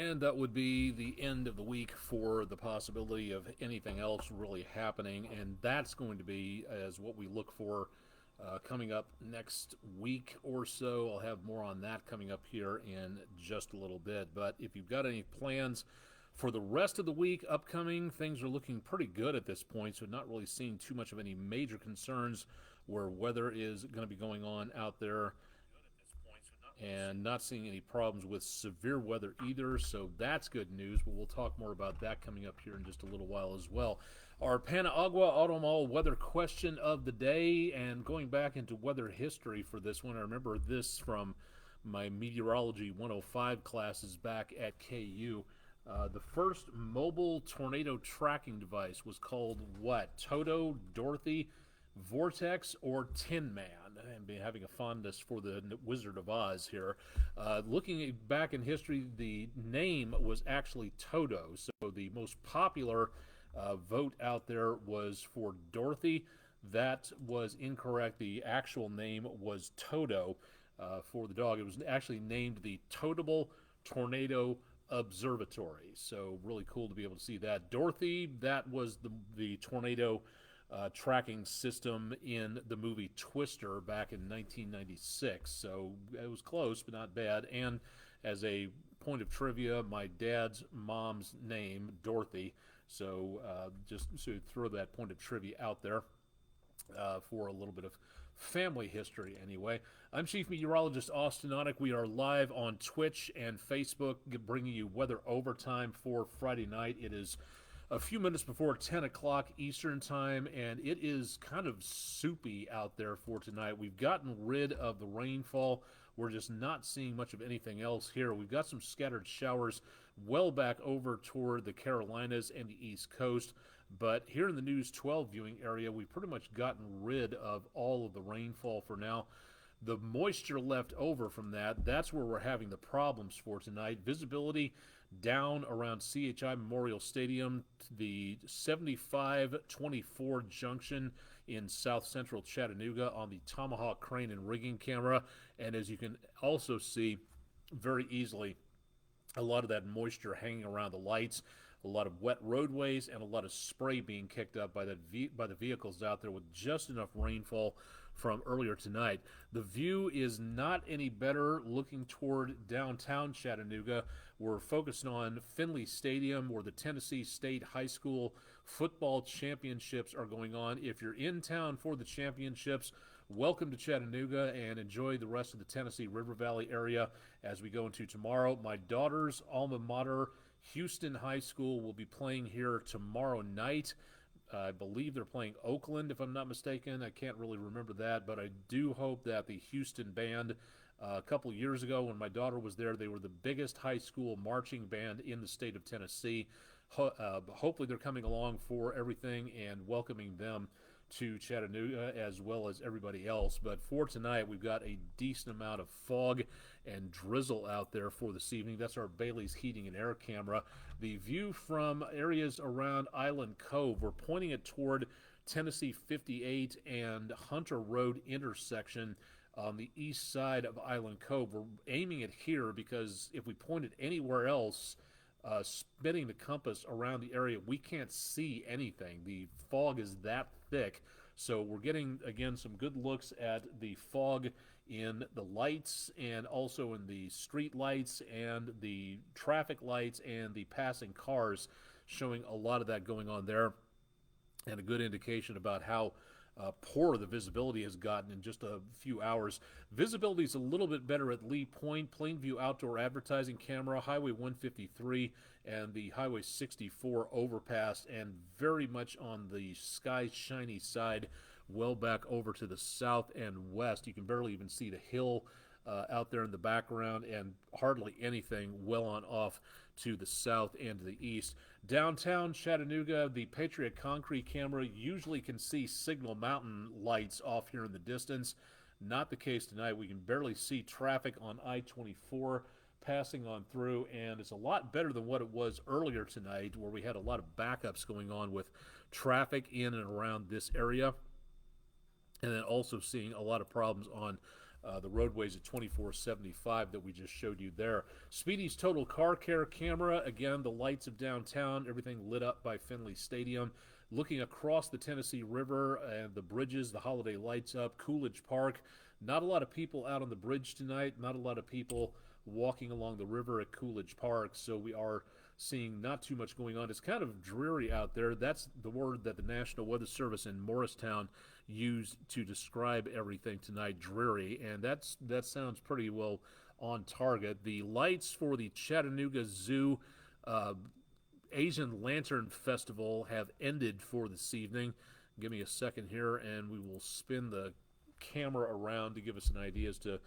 And that would be the end of the week for the possibility of anything else really happening. And that's going to be as what we look for coming up next week or so. I'll have more on that coming up here in just a little bit. But if you've got any plans for the rest of the week upcoming, things are looking pretty good at this point. So not really seeing too much of any major concerns where weather is going to be going on out there, and not seeing any problems with severe weather either, so that's good news, but we'll talk more about that coming up here in just a little while as well. Our Paniagua Auto Mall weather question of the day, and going back into weather history for this one, I remember this from my Meteorology 105 classes back at KU. The first mobile tornado tracking device was called what? Toto, Dorothy, Vortex, or Tin Man? And be having a fondness for the Wizard of Oz here. Looking back in history, the name was actually Toto. So the most popular vote out there was for Dorothy. That was incorrect. The actual name was Toto for the dog. It was actually named the Totable Tornado Observatory. So really cool to be able to see that. Dorothy, that was the tornado tracking system in the movie Twister back in 1996. So it was close, but not bad. And as a point of trivia, my dad's mom's name, Dorothy. So just to throw that point of trivia out there for a little bit of family history anyway. I'm Chief Meteorologist Austin Onek. We are live on Twitch and Facebook, bringing you weather overtime for Friday night. It is a few minutes before 10 o'clock Eastern time, and it is kind of soupy out there for tonight. We've gotten rid of the rainfall. We're just not seeing much of anything else here. We've got some scattered showers well back over toward the Carolinas and the East Coast, but here in the News 12 viewing area, we've pretty much gotten rid of all of the rainfall for now. The moisture left over from that's where we're having the problems for tonight. Visibility down around CHI Memorial Stadium, the 7524 junction in south central Chattanooga on the Tomahawk crane and rigging camera. And as you can also see very easily, a lot of that moisture hanging around the lights, a lot of wet roadways, and a lot of spray being kicked up by the vehicles out there with just enough rainfall from earlier tonight. The view is not any better looking toward downtown Chattanooga. We're focused on Finley Stadium, where the Tennessee State High School football championships are going on. If you're in town for the championships, welcome to Chattanooga and enjoy the rest of the Tennessee River Valley area as we go into tomorrow. My daughter's alma mater, Houston High School, will be playing here tomorrow night. I believe they're playing Oakland, if I'm not mistaken. I can't really remember that, but I do hope that the Houston band, a couple of years ago when my daughter was there, they were the biggest high school marching band in the state of Tennessee. Hopefully they're coming along for everything and welcoming them to Chattanooga as well as everybody else. But for tonight, we've got a decent amount of fog and drizzle out there for this evening. That's our Bailey's Heating and Air camera. The view from areas around Island Cove, we're pointing it toward Tennessee 58 and Hunter Road intersection on the east side of Island Cove. We're aiming it here because if we point it anywhere else, spinning the compass around the area, we can't see anything. The fog is that thick. So we're getting, again, some good looks at the fog in the lights and also in the street lights and the traffic lights and the passing cars, showing a lot of that going on there, and a good indication about how poor the visibility has gotten in just a few hours. Visibility is a little bit better at Lee Point, Plainview Outdoor Advertising Camera, Highway 153, and the Highway 64 overpass, and very much on the sky shiny side, well back over to the south and west. You can barely even see the hill out there in the background, and hardly anything well on off to the south and to the east. Downtown Chattanooga, the Patriot Concrete camera usually can see Signal Mountain lights off here in the distance. Not the case tonight. We can barely see traffic on I-24 passing on through, and it's a lot better than what it was earlier tonight, where we had a lot of backups going on with traffic in and around this area, and then also seeing a lot of problems on the roadways at 2475 that we just showed you there. Speedy's Total Car Care camera, again, the lights of downtown, everything lit up by Finley Stadium. Looking across the Tennessee River and the bridges, the holiday lights up. Coolidge Park, not a lot of people out on the bridge tonight, not a lot of people walking along the river at Coolidge Park, so we are seeing not too much going on. It's kind of dreary out there. That's the word that the National Weather Service in Morristown used to describe everything tonight, dreary, and that sounds pretty well on target. The lights for the Chattanooga Zoo Asian Lantern Festival have ended for this evening. Give me a second here and we will spin the camera around to give us an idea as to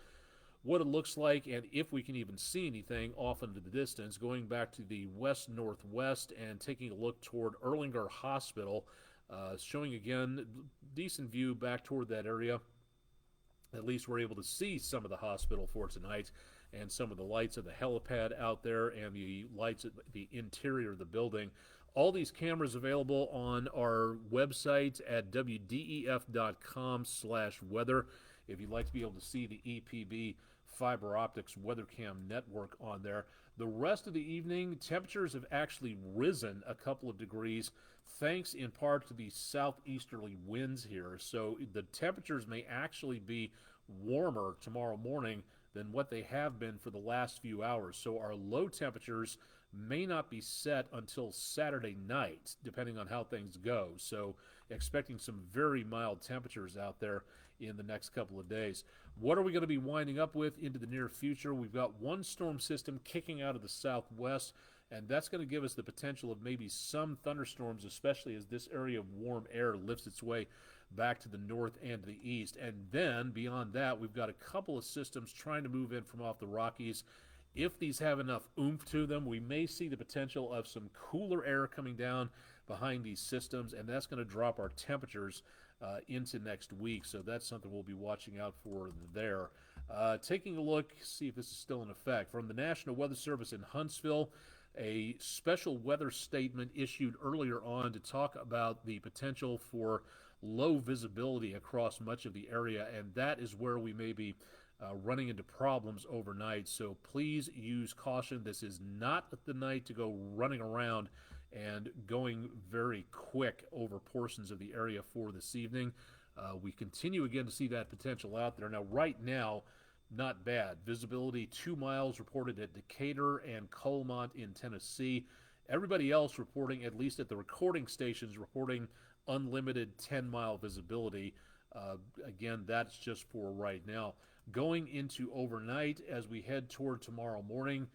what it looks like and if we can even see anything off into the distance. Going back to the west-northwest and taking a look toward Erlanger Hospital, showing again decent view back toward that area. At least we're able to see some of the hospital for tonight and some of the lights of the helipad out there and the lights at the interior of the building. All these cameras available on our website at wdef.com/weather. If you'd like to be able to see the EPB fiber optics WeatherCam network on there. The rest of the evening, temperatures have actually risen a couple of degrees, thanks in part to the southeasterly winds here. So the temperatures may actually be warmer tomorrow morning than what they have been for the last few hours. So our low temperatures may not be set until Saturday night, depending on how things go. So expecting some very mild temperatures out there in the next couple of days. What are we going to be winding up with into the near future? We've got one storm system kicking out of the southwest, and that's going to give us the potential of maybe some thunderstorms, especially as this area of warm air lifts its way back to the north and the east. And then beyond that, we've got a couple of systems trying to move in from off the Rockies. If these have enough oomph to them, we may see the potential of some cooler air coming down behind these systems, and that's going to drop our temperatures into next week. So that's something we'll be watching out for there. Taking a look, see if this is still in effect. From the National Weather Service in Huntsville, a special weather statement issued earlier on to talk about the potential for low visibility across much of the area, and that is where we may be running into problems overnight. So please use caution. This is not the night to go running around and going very quick over portions of the area for this evening. We continue again to see that potential out there. Now, right now, not bad. Visibility 2 miles reported at Decatur and Colmont in Tennessee. Everybody else reporting, at least at the recording stations, reporting unlimited 10-mile visibility. Again, that's just for right now. Going into overnight as we head toward tomorrow morning,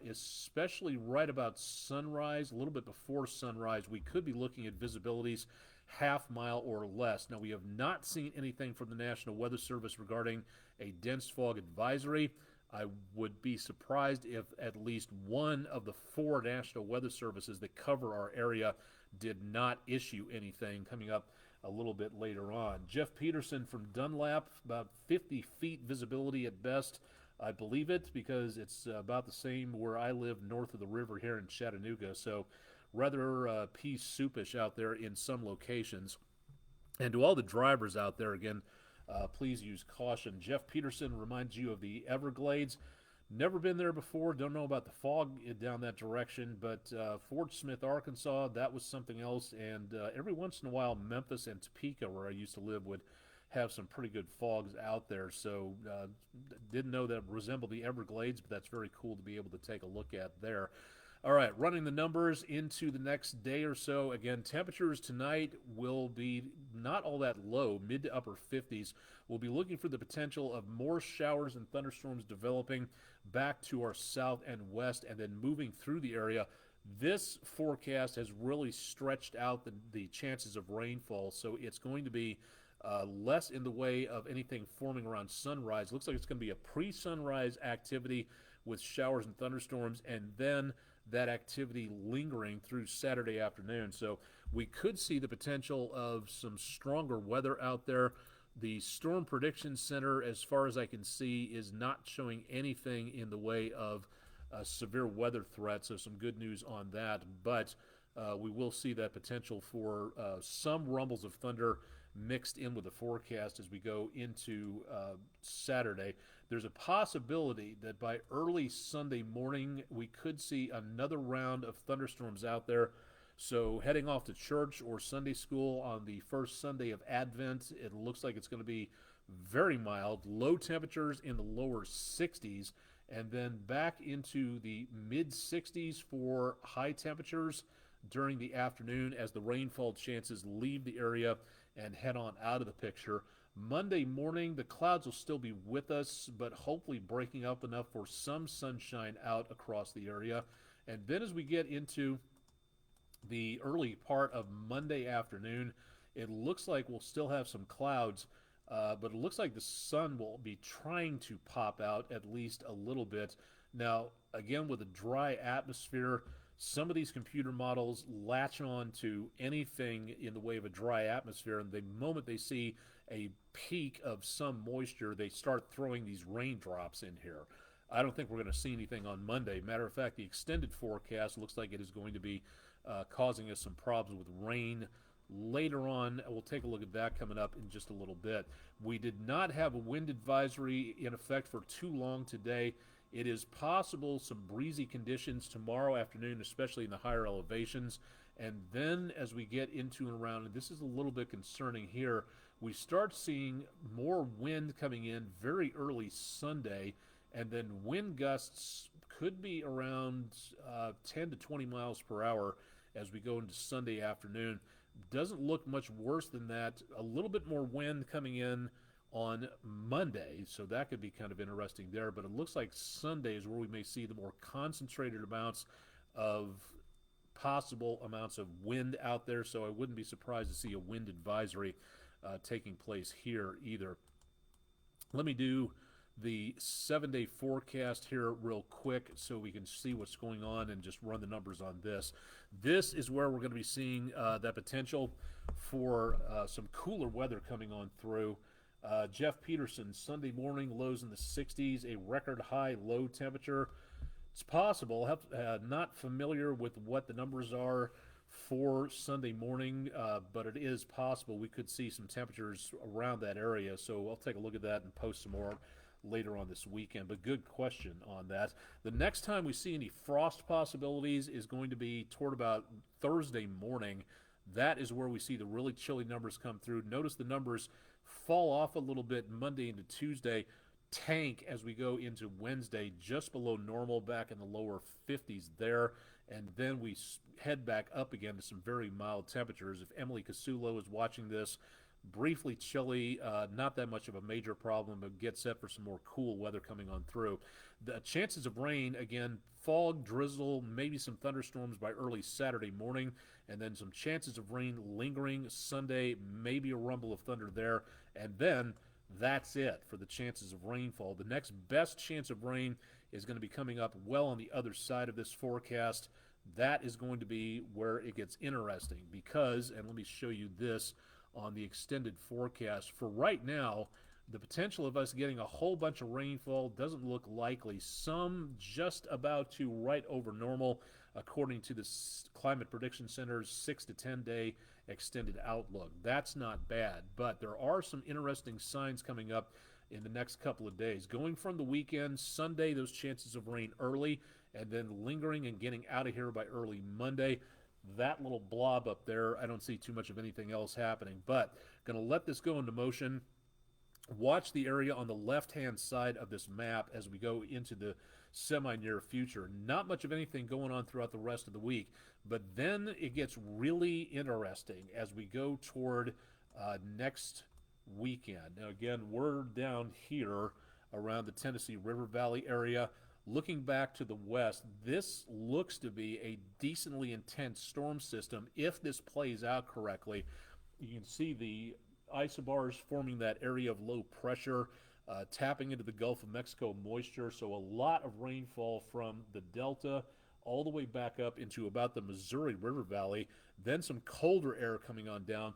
especially right about sunrise, a little bit before sunrise, we could be looking at visibilities half-mile or less. Now, we have not seen anything from the National Weather Service regarding a dense fog advisory. I would be surprised if at least one of the 4 National Weather Services that cover our area did not issue anything coming up a little bit later on. Jeff Peterson from Dunlap, about 50 feet visibility at best. I believe it because it's about the same where I live north of the river here in Chattanooga. So rather pea soupish out there in some locations. And to all the drivers out there, again, please use caution. Jeff Peterson reminds you of the Everglades. Never been there before, don't know about the fog down that direction, but Fort Smith, Arkansas, that was something else. And every once in a while, Memphis and Topeka, where I used to live, would have some pretty good fogs out there. So didn't know that resembled the Everglades, but that's very cool to be able to take a look at there. All right, running the numbers into the next day or so. Again, temperatures tonight will be not all that low, mid to upper 50s. We'll be looking for the potential of more showers and thunderstorms developing back to our south and west and then moving through the area. This forecast has really stretched out the chances of rainfall, so it's going to be less in the way of anything forming around sunrise. Looks like it's going to be a pre-sunrise activity with showers and thunderstorms, and then that activity lingering through Saturday afternoon. So we could see the potential of some stronger weather out there. The Storm Prediction Center, as far as I can see, is not showing anything in the way of severe weather threats, so some good news on that. But we will see that potential for some rumbles of thunder mixed in with the forecast as we go into Saturday. There's a possibility that by early Sunday morning we could see another round of thunderstorms out there. So heading off to church or Sunday school on the first Sunday of Advent, it looks like it's going to be very mild, low temperatures in the lower 60s, and then back into the mid 60s for high temperatures during the afternoon as the rainfall chances leave the area and head on out of the picture. Monday morning, the clouds will still be with us, but hopefully breaking up enough for some sunshine out across the area. And then as we get into the early part of Monday afternoon, it looks like we'll still have some clouds, but it looks like the sun will be trying to pop out at least a little bit. Now, again, with a dry atmosphere, some of these computer models latch on to anything in the way of a dry atmosphere, and the moment they see a peak of some moisture, they start throwing these raindrops in here. I don't think we're going to see anything on Monday. Matter of fact, the extended forecast looks like it is going to be causing us some problems with rain later on. We'll take a look at that coming up in just a little bit. We did not have a wind advisory in effect for too long today. It is possible some breezy conditions tomorrow afternoon, especially in the higher elevations. And then as we get into and around, and this is a little bit concerning here, we start seeing more wind coming in very early Sunday, and then wind gusts could be around 10 to 20 miles per hour as we go into Sunday afternoon. Doesn't look much worse than that. A little bit more wind coming in on Monday, so that could be kind of interesting there, but it looks like Sunday is where we may see the more concentrated amounts of possible amounts of wind out there, so I wouldn't be surprised to see a wind advisory taking place here either. Let me do the 7-day forecast here real quick so we can see what's going on and just run the numbers on this. This is where we're going to be seeing that potential for some cooler weather coming on through. Jeff Peterson, Sunday morning, lows in the 60s, a record high low temperature. It's possible, not familiar with what the numbers are for Sunday morning, but it is possible we could see some temperatures around that area. So I'll take a look at that and post some more later on this weekend, but good question on that. The next time we see any frost possibilities is going to be toward about Thursday morning. That is where we see the really chilly numbers come through. Notice the numbers fall off a little bit Monday into Tuesday, tank as we go into Wednesday, just below normal, back in the lower 50s there, and then we head back up again to some very mild temperatures. If Emily Casulo is watching this, briefly chilly, not that much of a major problem, but get set for some more cool weather coming on through. The chances of rain, again, fog, drizzle, maybe some thunderstorms by early Saturday morning, and then some chances of rain lingering Sunday, maybe a rumble of thunder there, and then that's it for the chances of rainfall. The next best chance of rain is going to be coming up well on the other side of this forecast. That is going to be where it gets interesting because, and let me show you this on the extended forecast. For right now, the potential of us getting a whole bunch of rainfall doesn't look likely. Some just about to right over normal, according to the Climate Prediction Center's 6 to 10 day extended outlook. That's not bad, but there are some interesting signs coming up in the next couple of days. Going from the weekend, Sunday, those chances of rain early, and then lingering and getting out of here by early Monday. That little blob up there, I don't see too much of anything else happening, but going to let this go into motion. Watch the area on the left-hand side of this map as we go into the semi-near future. Not much of anything going on throughout the rest of the week, but then it gets really interesting as we go toward next weekend. Now, again, we're down here around the Tennessee River Valley area. Looking back to the west, this looks to be a decently intense storm system if this plays out correctly. You can see the isobars forming that area of low pressure, tapping into the Gulf of Mexico moisture, so a lot of rainfall from the Delta all the way back up into about the Missouri River Valley, then some colder air coming on down.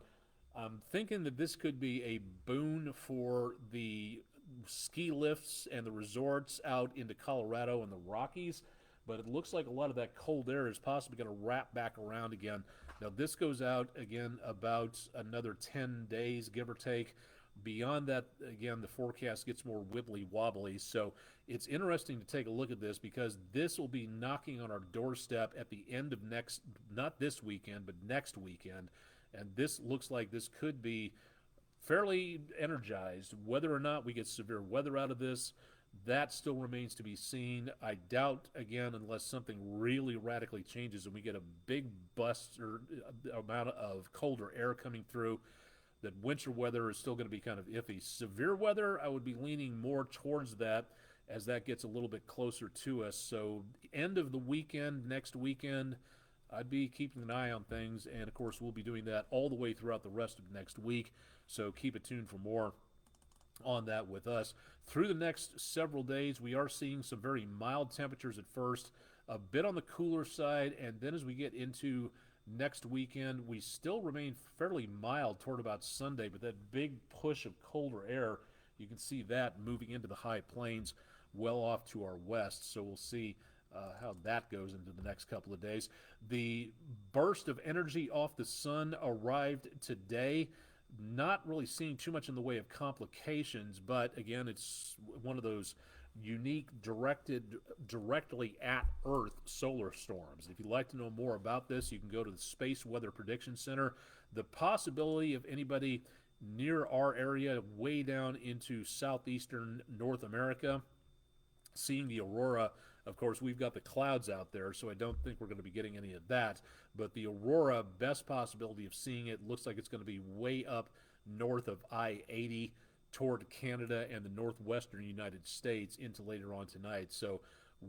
I'm thinking that this could be a boon for the ski lifts and the resorts out into Colorado and the Rockies, but it looks like a lot of that cold air is possibly going to wrap back around again Now, this goes out again about another 10 days, give or take. Beyond that, again, the forecast gets more wibbly wobbly. So it's interesting to take a look at this because this will be knocking on our doorstep at the end of next, not this weekend, but next weekend. And this looks like this could be fairly energized. Whether or not we get severe weather out of this, that still remains to be seen. I doubt, again, unless something really radically changes and we get a big bust or amount of colder air coming through, that winter weather is still going to be kind of iffy. Severe weather, I would be leaning more towards that as that gets a little bit closer to us. So end of the weekend, next weekend, I'd be keeping an eye on things. And, of course, we'll be doing that all the way throughout the rest of next week. So keep it tuned for more on that with us. Through the next several days, we are seeing some very mild temperatures at first, a bit on the cooler side, and then as we get into next weekend, we still remain fairly mild toward about Sunday, but that big push of colder air, you can see that moving into the high plains well off to our west. So we'll see how that goes into the next couple of days. The burst of energy off the sun arrived today. Not really seeing too much in the way of complications, but again, it's one of those unique directly at Earth solar storms. If you'd like to know more about this, you can go to the Space Weather Prediction Center. The possibility of anybody near our area, way down into southeastern North America, seeing the aurora. Of course, we've got the clouds out there, so I don't think we're going to be getting any of that. But the aurora, best possibility of seeing it, looks like it's going to be way up north of I-80 toward Canada and the northwestern United States into later on tonight. So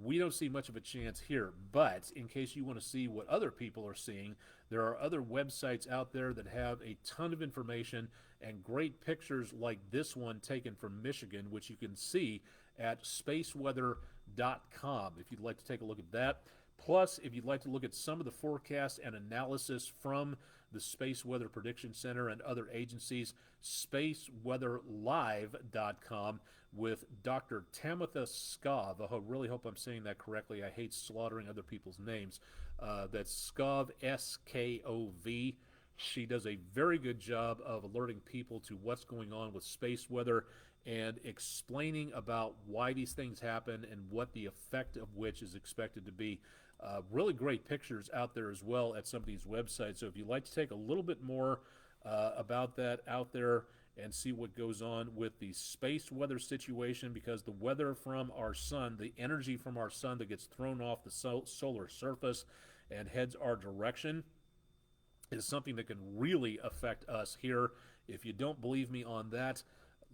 we don't see much of a chance here. But in case you want to see what other people are seeing, there are other websites out there that have a ton of information and great pictures like this one taken from Michigan, which you can see at spaceweather.com if you'd like to take a look at that. Plus, if you'd like to look at some of the forecasts and analysis from the Space Weather Prediction Center and other agencies, spaceweatherlive.com with Dr. Tamitha Skov. I really hope I'm saying that correctly. I hate slaughtering other people's names. That's Skov, S-K-O-V. She does a very good job of alerting people to what's going on with space weather and explaining about why these things happen and what the effect of which is expected to be. Really great pictures out there as well at some of these websites. So if you'd like to take a little bit more about that out there and see what goes on with the space weather situation, because the weather from our sun, the energy from our sun that gets thrown off the solar surface and heads our direction, is something that can really affect us here. If you don't believe me on that,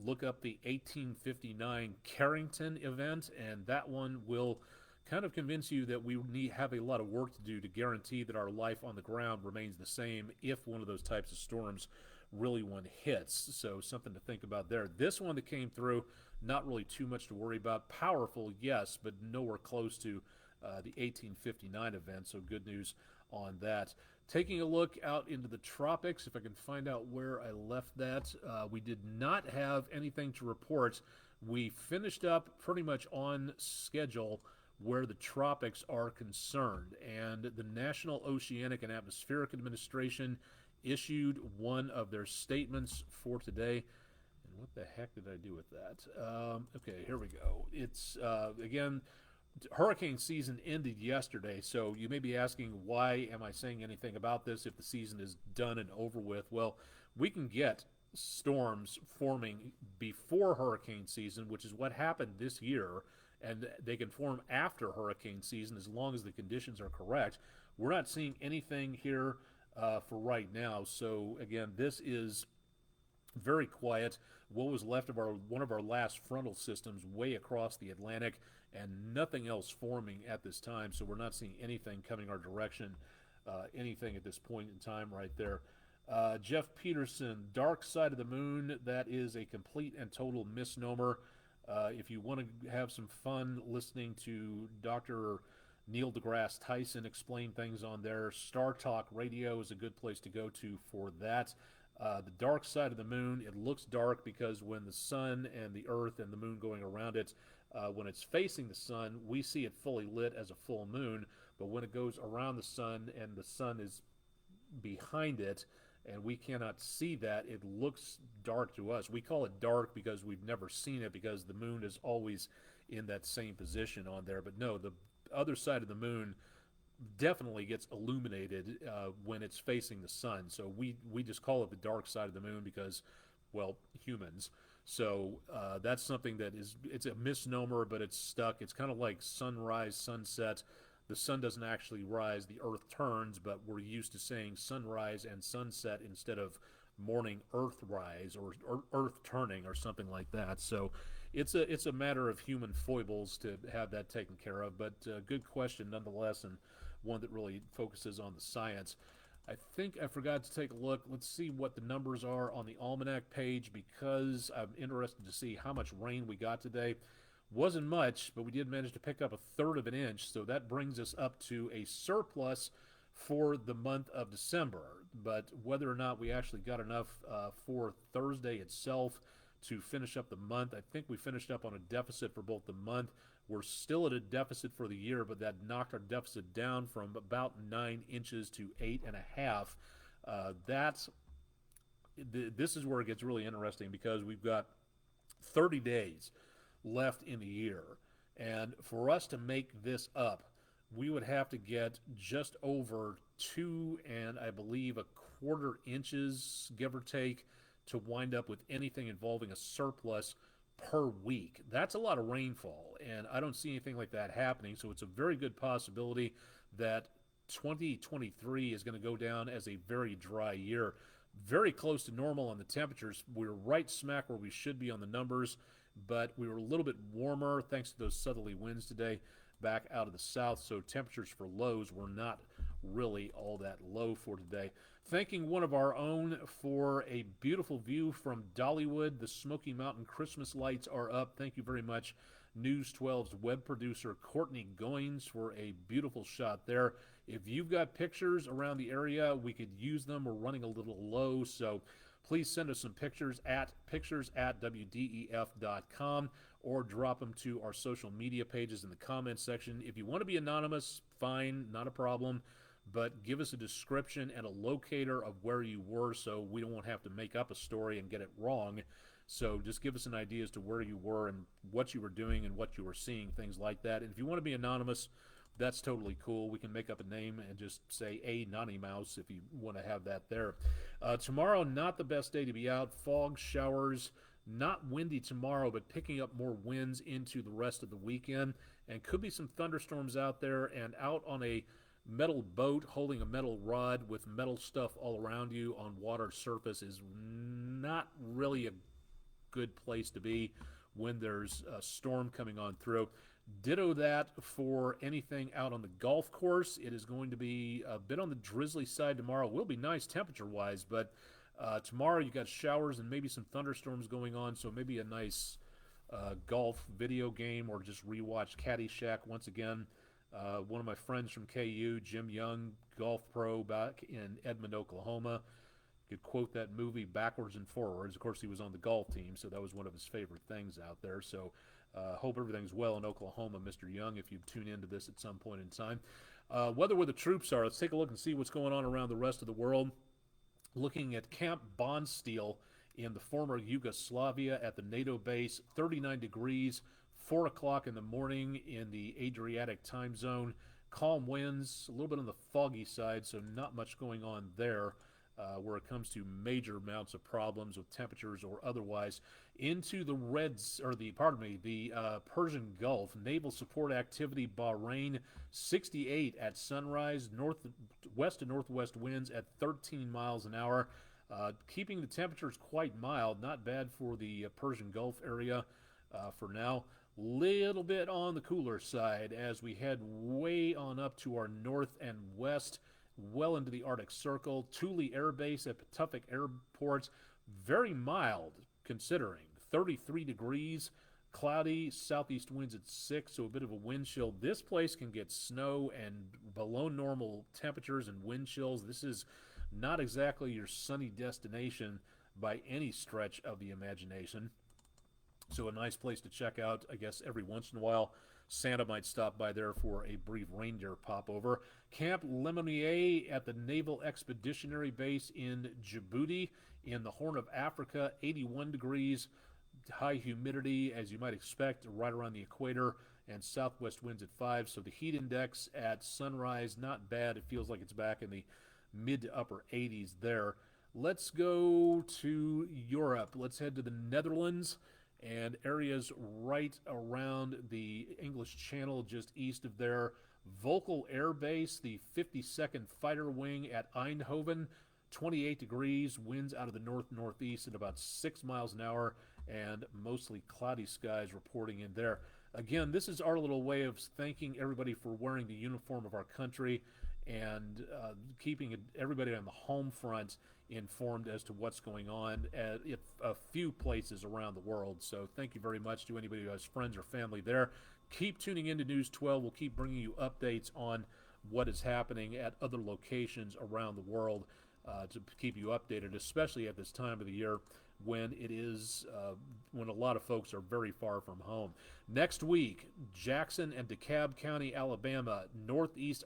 look up the 1859 Carrington event, and that one will kind of convince you that we have a lot of work to do to guarantee that our life on the ground remains the same if one of those types of storms really one hits. So something to think about there. This one that came through, not really too much to worry about. Powerful, yes, but nowhere close to the 1859 event, so good news on that. Taking a look out into the tropics, if I can find out where I left that, we did not have anything to report. We finished up pretty much on schedule where the tropics are concerned, and the National Oceanic and Atmospheric Administration issued one of their statements for today. And what the heck did I do with that? Okay, here we go. It's, again, hurricane season ended yesterday, so you may be asking, why am I saying anything about this if the season is done and over with? Well, we can get storms forming before hurricane season, which is what happened this year, and they can form after hurricane season as long as the conditions are correct. We're not seeing anything here for right now, so again, this is very quiet. What was left of one of our last frontal systems way across the Atlantic, and nothing else forming at this time, so we're not seeing anything coming our direction, anything at this point in time right there. Jeff Peterson, Dark Side of the Moon, that is a complete and total misnomer. If you want to have some fun listening to Dr. Neil deGrasse Tyson explain things on there, Star Talk Radio is a good place to go to for that. The dark side of the moon, it looks dark because when the sun and the earth and the moon going around it, when it's facing the sun, we see it fully lit as a full moon, but when it goes around the sun and the sun is behind it, and we cannot see that. It looks dark to us. We call it dark because we've never seen it, because the moon is always in that same position on there. But no, the other side of the moon definitely gets illuminated when it's facing the sun. So we just call it the dark side of the moon because, well, humans. So that's something that it's a misnomer, but it's stuck. It's kind of like sunrise, sunset. The sun doesn't actually rise, the earth turns, but we're used to saying sunrise and sunset instead of morning earth rise or earth turning or something like that. So it's a matter of human foibles to have that taken care of, but good question nonetheless, and one that really focuses on the science. I think I forgot to take a look. Let's see what the numbers are on the almanac page, because I'm interested to see how much rain we got today. Wasn't much, but we did manage to pick up 1/3 of an inch, so that brings us up to a surplus for the month of December. But whether or not we actually got enough for Thursday itself to finish up the month, I think we finished up on a deficit for both the month. We're still at a deficit for the year, but that knocked our deficit down from about 9 inches to 8.5. This is where it gets really interesting, because we've got 30 days left in the year, and for us to make this up, we would have to get just over 2 and I believe 1/4 inches, give or take, to wind up with anything involving a surplus per week. That's a lot of rainfall, and I don't see anything like that happening, so it's a very good possibility that 2023 is going to go down as a very dry year. Very close to normal on the temperatures. We're right smack where we should be on the numbers, but we were a little bit warmer thanks to those southerly winds today back out of the south, so temperatures for lows were not really all that low for today. Thanking one of our own for a beautiful view from Dollywood. The Smoky Mountain Christmas lights are up. Thank you very much, News 12's web producer Courtney Goins, for a beautiful shot there. If you've got pictures around the area, we could use them. We're running a little low, so please send us some pictures at wdef.com, or drop them to our social media pages in the comments section. If you want to be anonymous, fine, not a problem, but give us a description and a locator of where you were, so we don't have to make up a story and get it wrong. So just give us an idea as to where you were and what you were doing and what you were seeing, things like that. And if you want to be anonymous, that's totally cool. We can make up a name and just say A Nonny Mouse if you want to have that there. Tomorrow, not the best day to be out. Fog, showers, not windy tomorrow, but picking up more winds into the rest of the weekend. And could be some thunderstorms out there, and out on a metal boat holding a metal rod with metal stuff all around you on water surface is not really a good place to be when there's a storm coming on through. Ditto that for anything out on the golf course. It is going to be a bit on the drizzly side tomorrow. It will be nice temperature-wise, but tomorrow you got showers and maybe some thunderstorms going on, so maybe a nice golf video game, or just rewatch Caddyshack once again. One of my friends from KU, Jim Young, golf pro back in Edmond, Oklahoma, could quote that movie backwards and forwards. Of course, he was on the golf team, so that was one of his favorite things out there. So hope everything's well in Oklahoma, Mr. Young, if you tune into this at some point in time. Weather where the troops are. Let's take a look and see what's going on around the rest of the world. Looking at Camp Bondsteel in the former Yugoslavia at the NATO base, 39 degrees, 4 o'clock in the morning in the Adriatic time zone. Calm winds, a little bit on the foggy side, so not much going on there where it comes to major amounts of problems with temperatures or otherwise. Into the Persian Gulf, naval support activity, Bahrain, 68 at sunrise, west to northwest winds at 13 miles an hour, keeping the temperatures quite mild, not bad for the Persian Gulf area for now. Little bit on the cooler side as we head way on up to our north and west, well into the Arctic Circle. Thule Air Base at Patuxent Airport, very mild considering, 33 degrees, cloudy, southeast winds at 6, so a bit of a wind chill. This place can get snow and below normal temperatures and wind chills. This is not exactly your sunny destination by any stretch of the imagination. So a nice place to check out, I guess, every once in a while. Santa might stop by there for a brief reindeer popover. Camp Lemonnier at the Naval Expeditionary Base in Djibouti in the Horn of Africa, 81 degrees, high humidity, as you might expect, right around the equator, and southwest winds at 5. So the heat index at sunrise, not bad. It feels like it's back in the mid to upper 80s there. Let's go to Europe. Let's head to the Netherlands and areas right around the English Channel just east of there. Volkel Air Base, the 52nd Fighter Wing at Eindhoven, 28 degrees, winds out of the north-northeast at about 6 miles an hour, and mostly cloudy skies reporting in there. Again, this is our little way of thanking everybody for wearing the uniform of our country and keeping everybody on the home front informed as to what's going on at a few places around the world. So thank you very much to anybody who has friends or family there. Keep tuning into News 12. We'll keep bringing you updates on what is happening at other locations around the world to keep you updated, especially at this time of the year when it is when a lot of folks are very far from home. Next week, Jackson and DeKalb County, Alabama, Northeast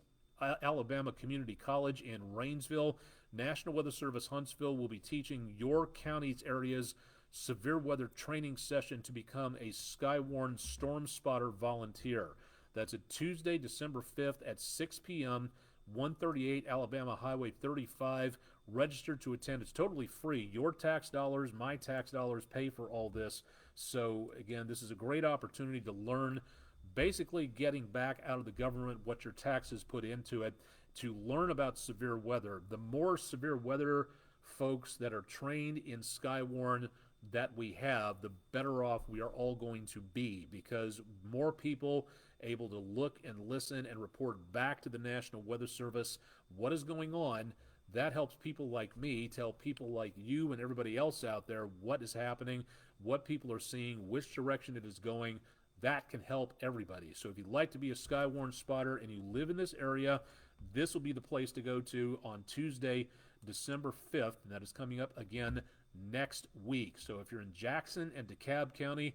Alabama Community College in Rainsville, National Weather Service Huntsville will be teaching your county's areas severe weather training session to become a Skywarn Storm Spotter volunteer. That's a Tuesday, December 5th at 6 p.m., 138 Alabama Highway 35. Register to attend. It's totally free. Your tax dollars, my tax dollars pay for all this. So, again, this is a great opportunity to learn, basically getting back out of the government what your taxes put into it, to learn about severe weather. The more severe weather folks that are trained in Skywarn that we have, the better off we are all going to be, because more people able to look and listen and report back to the National Weather Service what is going on, that helps people like me tell people like you and everybody else out there what is happening, what people are seeing, which direction it is going. That can help everybody. So if you'd like to be a Skywarn spotter and you live in this area, this will be the place to go to on Tuesday, December 5th, and that is coming up again next week. So if you're in Jackson and DeKalb County,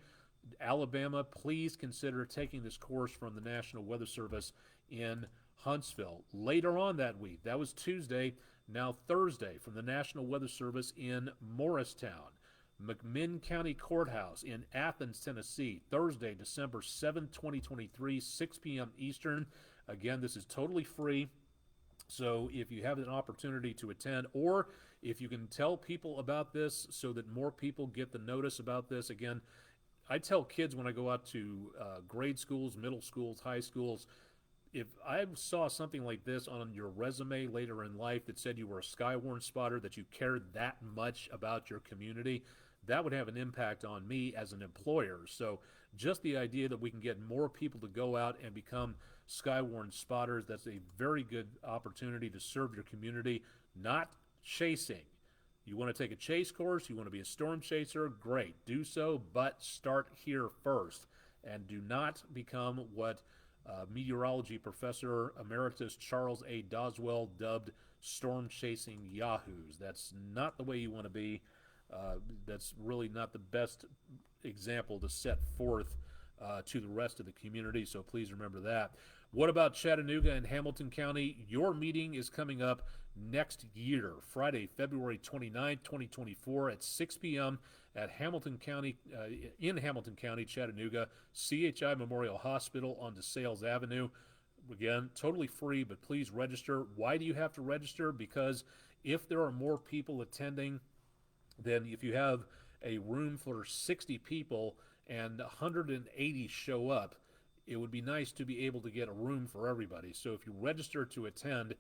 Alabama, please consider taking this course from the National Weather Service in Huntsville. Later on that week, that was Tuesday, now Thursday, from the National Weather Service in Morristown. McMinn County Courthouse in Athens, Tennessee, Thursday, December 7th, 2023, 6 p.m. Eastern. Again, this is totally free. So if you have an opportunity to attend, or if you can tell people about this so that more people get the notice about this. Again, I tell kids when I go out to grade schools, middle schools, high schools, if I saw something like this on your resume later in life that said you were a Skywarn spotter, that you cared that much about your community, that would have an impact on me as an employer. So just the idea that we can get more people to go out and become Skywarn spotters, that's a very good opportunity to serve your community, not chasing. You want to take a chase course, you want to be a storm chaser, great, do so, but start here first. And do not become what meteorology professor emeritus Charles A. Doswell dubbed storm chasing yahoos. That's not the way you want to be. That's really not the best example to set forth to the rest of the community, so please remember that. What about Chattanooga and Hamilton County? Your meeting is coming up next year, Friday, February 29th, 2024 at 6 p.m. at Hamilton County, in Hamilton County, Chattanooga, CHI Memorial Hospital on DeSales Avenue. Again, totally free, but please register. Why do you have to register? Because if there are more people attending, then if you have a room for 60 people and 180 show up, it would be nice to be able to get a room for everybody. So if you register to attend,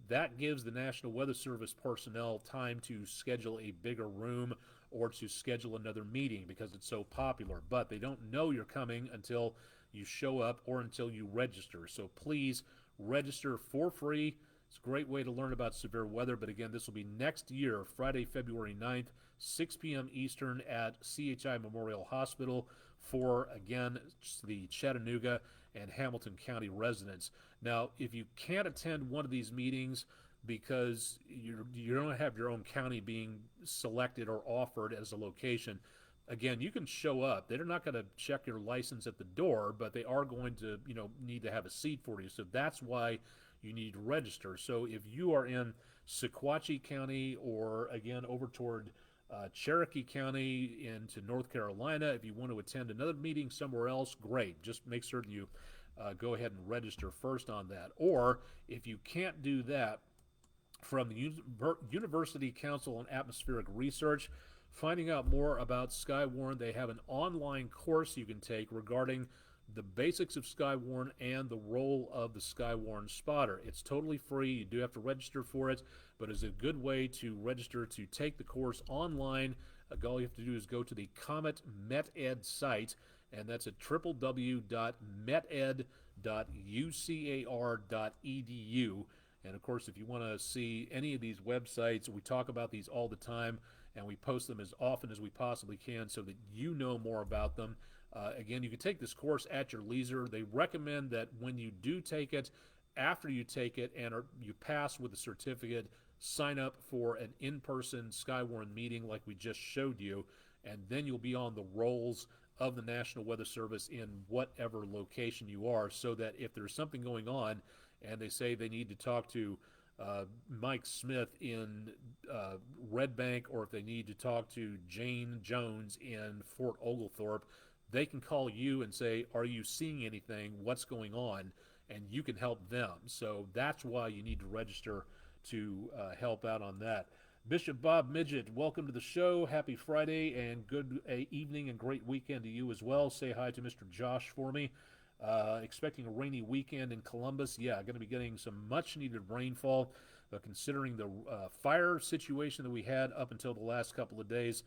that gives the National Weather Service personnel time to schedule a bigger room or to schedule another meeting because it's so popular. But they don't know you're coming until you show up or until you register. So please register for free. It's a great way to learn about severe weather. But again, this will be next year, Friday, February 9th, 6 p.m. Eastern at CHI Memorial Hospital for, again, the Chattanooga and Hamilton County residents. Now, if you can't attend one of these meetings because you don't have your own county being selected or offered as a location, again, you can show up. They're not going to check your license at the door, but they are going to, need to have a seat for you. So that's why you need to register. So if you are in Sequatchie County or, again, over toward Cherokee County into North Carolina, if you want to attend another meeting somewhere else, great. Just make sure that you go ahead and register first on that. Or if you can't do that, from the University Council on Atmospheric Research, finding out more about Skywarn, they have an online course you can take regarding the basics of Skywarn and the role of the Skywarn spotter. It's totally free. You do have to register for it, but it's a good way to register to take the course online. All you have to do is go to the Comet MetEd site, and that's at www.meted.ucar.edu. And of course, if you want to see any of these websites, we talk about these all the time, and we post them as often as we possibly can so that you know more about them. Again, you can take this course at your leisure. They recommend that when you do take it, after you take it and you pass with a certificate, sign up for an in-person Skywarn meeting like we just showed you, and then you'll be on the rolls of the National Weather Service in whatever location you are, so that if there's something going on and they say they need to talk to Mike Smith in Red Bank, or if they need to talk to Jane Jones in Fort Oglethorpe, they can call you and say, are you seeing anything? What's going on? And you can help them. So that's why you need to register to help out on that. Bishop Bob Midget, welcome to the show. Happy Friday and good evening and great weekend to you as well. Say hi to Mr. Josh for me. Expecting a rainy weekend in Columbus. Yeah, going to be getting some much-needed rainfall. Considering the fire situation that we had up until the last couple of days,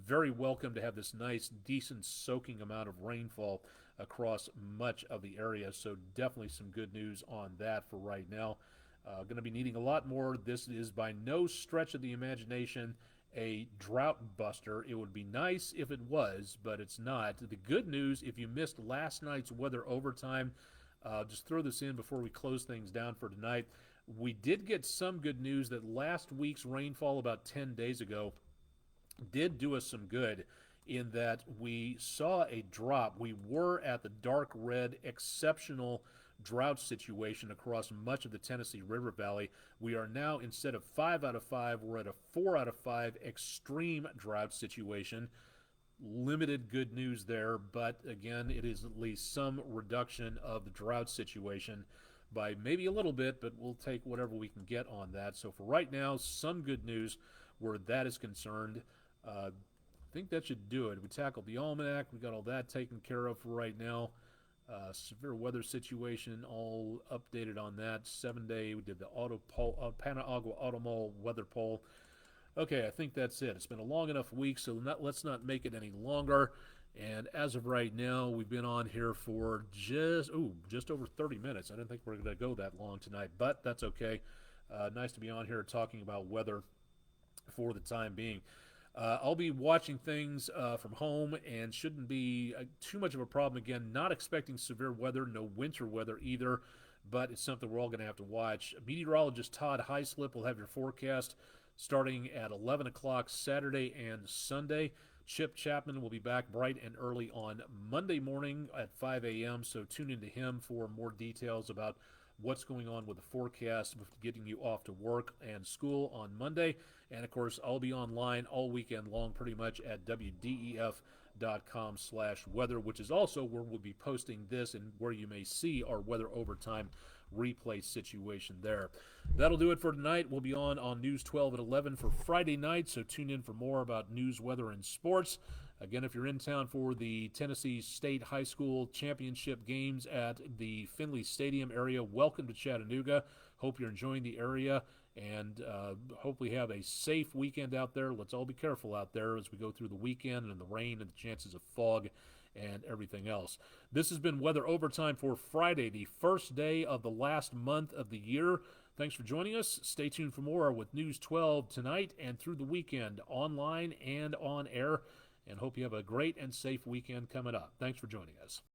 very welcome to have this nice, decent, soaking amount of rainfall across much of the area. So definitely some good news on that for right now. Going to be needing a lot more. This is by no stretch of the imagination a drought buster. It would be nice if it was, but it's not. The good news, if you missed last night's weather overtime, just throw this in before we close things down for tonight. We did get some good news that last week's rainfall about 10 days ago did do us some good, in that we saw a drop. We were at the dark red exceptional drought situation across much of the Tennessee River Valley. We are now, instead of 5 out of 5, we're at a 4 out of 5 extreme drought situation. Limited good news there, but again, it is at least some reduction of the drought situation by maybe a little bit, but we'll take whatever we can get on that. So for right now, some good news where that is concerned. I think that should do it. We tackled the almanac. We got all that taken care of for right now. Severe weather situation, all updated on that. 7-day, we did the Paniagua Auto Mall weather poll. Okay, I think that's it. It's been a long enough week, so let's not make it any longer. And as of right now, we've been on here for just over 30 minutes. I didn't think we were going to go that long tonight, but that's okay. Nice to be on here talking about weather for the time being. I'll be watching things from home, and shouldn't be too much of a problem. Again, not expecting severe weather, no winter weather either, but it's something we're all going to have to watch. Meteorologist Todd Heislip will have your forecast starting at 11 o'clock Saturday and Sunday. Chip Chapman will be back bright and early on Monday morning at 5 a.m., so tune into him for more details about what's going on with the forecast, getting you off to work and school on Monday. And, of course, I'll be online all weekend long pretty much at WDEF.com/weather, which is also where we'll be posting this and where you may see our weather overtime replay situation there. That'll do it for tonight. We'll be on News 12 at 11 for Friday night, so tune in for more about news, weather, and sports. Again, if you're in town for the Tennessee State High School Championship games at the Finley Stadium area, welcome to Chattanooga. Hope you're enjoying the area, and hopefully have a safe weekend out there. Let's all be careful out there as we go through the weekend and the rain and the chances of fog and everything else. This has been Weather Overtime for Friday, the first day of the last month of the year. Thanks for joining us. Stay tuned for more with News 12 tonight and through the weekend, online and on air. And hope you have a great and safe weekend coming up. Thanks for joining us.